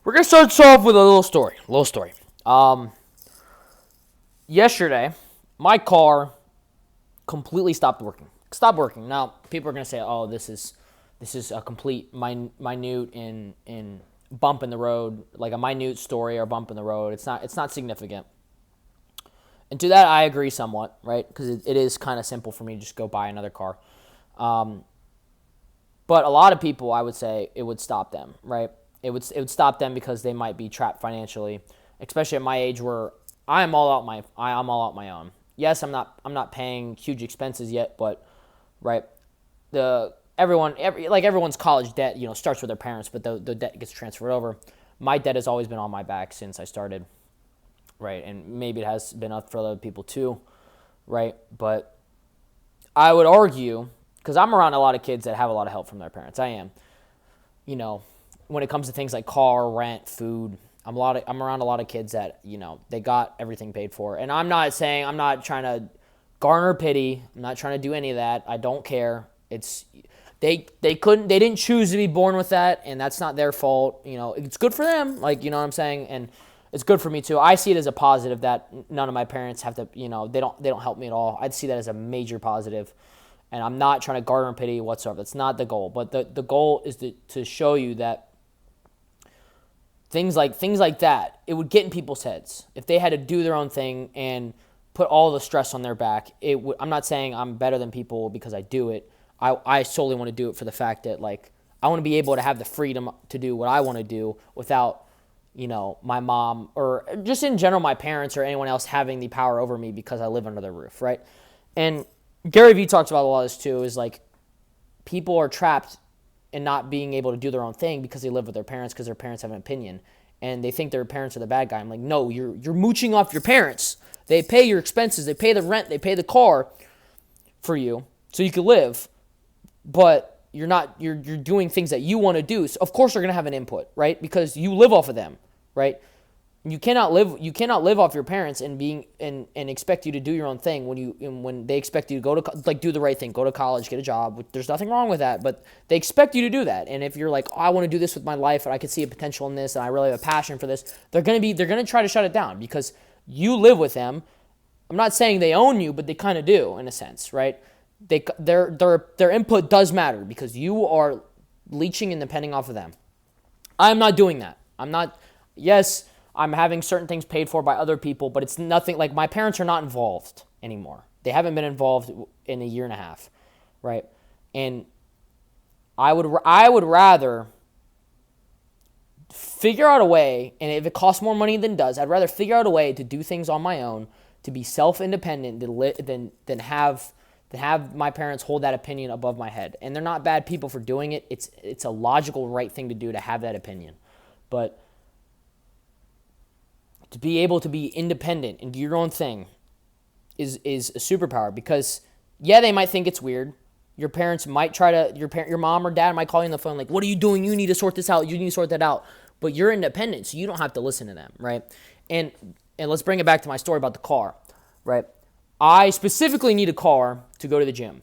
We're going to start this off with a little story. Yesterday, my car completely stopped working. Now, people are going to say, oh, this is a complete minute in bump in the road, like a minute story or bump in the road. It's not significant. And to that, I agree somewhat, right? Because it is kind of simple for me to just go buy another car. But a lot of people, I would say, it would stop them, right? It would stop them because they might be trapped financially, especially at my age where I'm all out my own. Yes, I'm not paying huge expenses yet, but right, everyone's college debt, starts with their parents, but the debt gets transferred over. My debt has always been on my back since I started, right? And maybe it has been up for other people too, right? But I would argue, because I'm around a lot of kids that have a lot of help from their parents. I am, when it comes to things like car, rent, food. I'm around a lot of kids that, they got everything paid for. And I'm not trying to garner pity. I'm not trying to do any of that. I don't care. They didn't choose to be born with that, and that's not their fault. It's good for them, like, you know what I'm saying? And it's good for me too. I see it as a positive that none of my parents have to, they don't help me at all. I'd see that as a major positive. And I'm not trying to garner pity whatsoever. That's not the goal. But the goal is to show you that things like that, it would get in people's heads. If they had to do their own thing and put all the stress on their back, I'm not saying I'm better than people because I do it. I solely want to do it for the fact that, like, I want to be able to have the freedom to do what I want to do without, my mom or just in general my parents or anyone else having the power over me because I live under their roof, right? And Gary Vee talks about a lot of this too, is like people are trapped in not being able to do their own thing because they live with their parents because their parents have an opinion and they think their parents are the bad guy. I'm like, no, you're mooching off your parents. They pay your expenses, they pay the rent, they pay the car for you so you can live, but you're doing things that you want to do. So of course they're going to have an input, right? Because you live off of them, right? You cannot live off your parents and expect you to do your own thing when they expect you to go to do the right thing, go to college, get a job. There's nothing wrong with that, but they expect you to do that. And if you're like, oh, I want to do this with my life, and I can see a potential in this, and I really have a passion for this, they're gonna try to shut it down because you live with them. I'm not saying they own you, but they kind of do in a sense, right? Their input does matter because you are leeching and depending off of them. I'm not doing that. Yes, I'm having certain things paid for by other people, but it's nothing like my parents are not involved anymore. They haven't been involved in a year and a half, right? And I would rather figure out a way, and if it costs more money than it does, I'd rather figure out a way to do things on my own, to be self-independent than have my parents hold that opinion above my head. And they're not bad people for doing it. It's a logical right thing to do to have that opinion. But to be able to be independent and do your own thing is a superpower because, yeah, they might think it's weird. Your parents might try to, your mom or dad might call you on the phone like, what are you doing? You need to sort this out. You need to sort that out. But you're independent, so you don't have to listen to them, right? And let's bring it back to my story about the car, right? I specifically need a car to go to the gym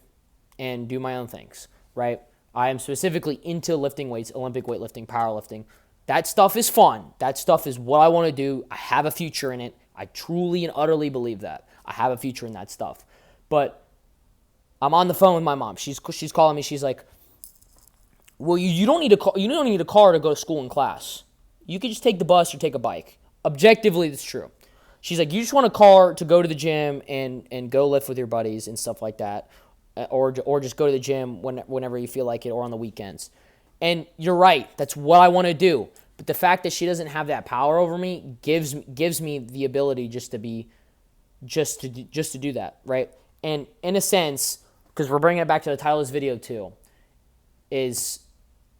and do my own things, right? I am specifically into lifting weights, Olympic weightlifting, powerlifting. That stuff is fun. That stuff is what I want to do. I have a future in it. I truly and utterly believe that. I have a future in that stuff. But I'm on the phone with my mom. She's calling me. She's like, well, you don't need a car to go to school and class. You can just take the bus or take a bike. Objectively, that's true. She's like, you just want a car to go to the gym and go lift with your buddies and stuff like that, or just go to the gym whenever you feel like it or on the weekends. And you're right. That's what I want to do. But the fact that she doesn't have that power over me gives me the ability just to do that, right? And in a sense, because we're bringing it back to the title of this video too, is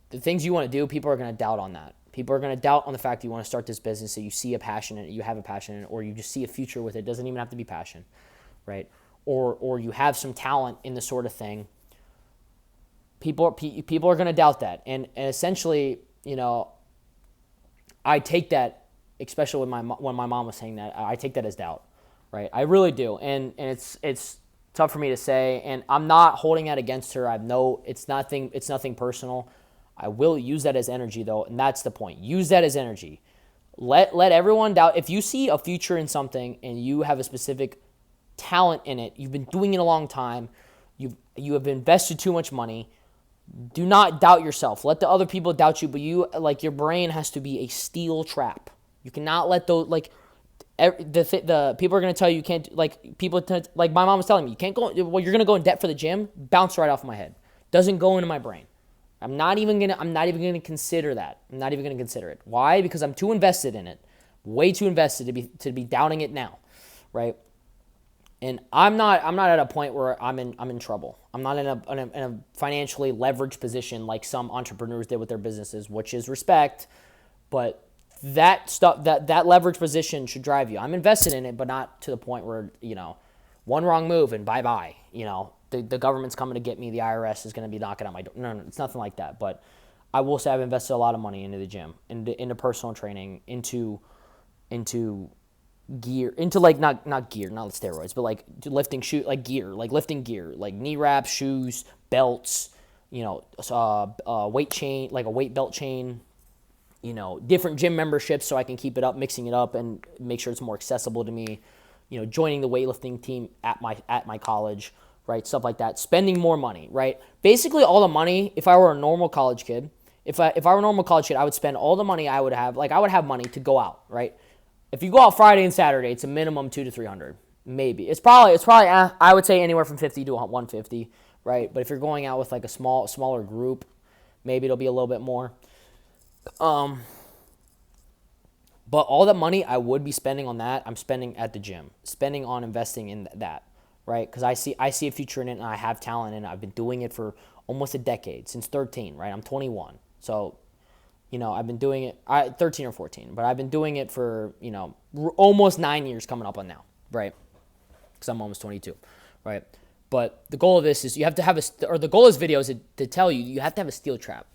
the things you want to do, people are going to doubt on that. People are going to doubt on the fact that you want to start this business, that you see a passion in it, you have a passion in it, or you just see a future with it. It doesn't even have to be passion, right? Or you have some talent in the sort of thing. People are going to doubt that. And essentially, I take that, especially when my mom was saying that, I take that as doubt, right? I really do. And it's tough for me to say, and I'm not holding that against her. It's nothing personal. I will use that as energy, though, and that's the point. Use that as energy. Let everyone doubt. If you see a future in something and you have a specific talent in it, you've been doing it a long time, you have invested too much money, do not doubt yourself. Let the other people doubt you, but your brain has to be a steel trap. You cannot let those, the people are going to tell you can't, like my mom was telling me, you can't go, well, you're going to go in debt for the gym, bounce right off my head. Doesn't go into my brain. I'm not even going to consider that. I'm not even going to consider it. Why? Because I'm too invested in it. Way too invested to be doubting it now, right? And I'm not at a point where I'm in trouble. I'm not in a financially leveraged position like some entrepreneurs did with their businesses, which is respect, but that stuff, that leverage position should drive you. I'm invested in it, but not to the point where, one wrong move and bye-bye. The government's coming to get me. The IRS is going to be knocking on my door. No, it's nothing like that. But I will say I've invested a lot of money into the gym, into personal training, into gear, into not gear, not steroids, but lifting shoe, gear, lifting gear, knee wraps, shoes, belts, weight chain, a weight belt chain, different gym memberships so I can keep it up, mixing it up and make sure it's more accessible to me, joining the weightlifting team at my college, right? Stuff like that. Spending more money, right? Basically all the money, if I were a normal college kid, if I were a normal college kid, I would spend all the money I would have, I would have money to go out, right? If you go out Friday and Saturday, it's a minimum $200 to $300, maybe. It's probably I would say anywhere from 50 to 150, right? But if you're going out with a smaller group, maybe it'll be a little bit more. But all the money I would be spending on that, I'm spending at the gym, spending on investing in that, right? Because I see a future in it, and I have talent in it. I've been doing it for almost a decade, since 13, right? I'm 21, so I've been doing it, 13 or 14, but I've been doing it for almost 9 years coming up on now, right? Because I'm almost 22, right? But the goal of this is you have to have the goal of this video is to tell you have to have a steel trap.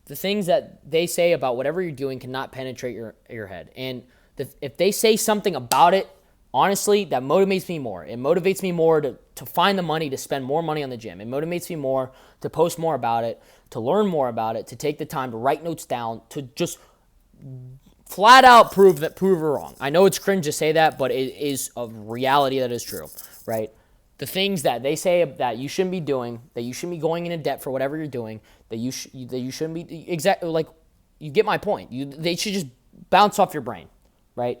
The things that they say about whatever you're doing cannot penetrate your head. And if they say something about it, honestly, that motivates me more. It motivates me more to find the money to spend more money on the gym. It motivates me more to post more about it, to learn more about it, to take the time to write notes down, to just flat out prove her wrong. I know it's cringe to say that, but it is a reality that is true, right? The things that they say that you shouldn't be doing, that you shouldn't be going into debt for whatever you're doing, that you shouldn't be, exactly, you get my point. They should just bounce off your brain, right?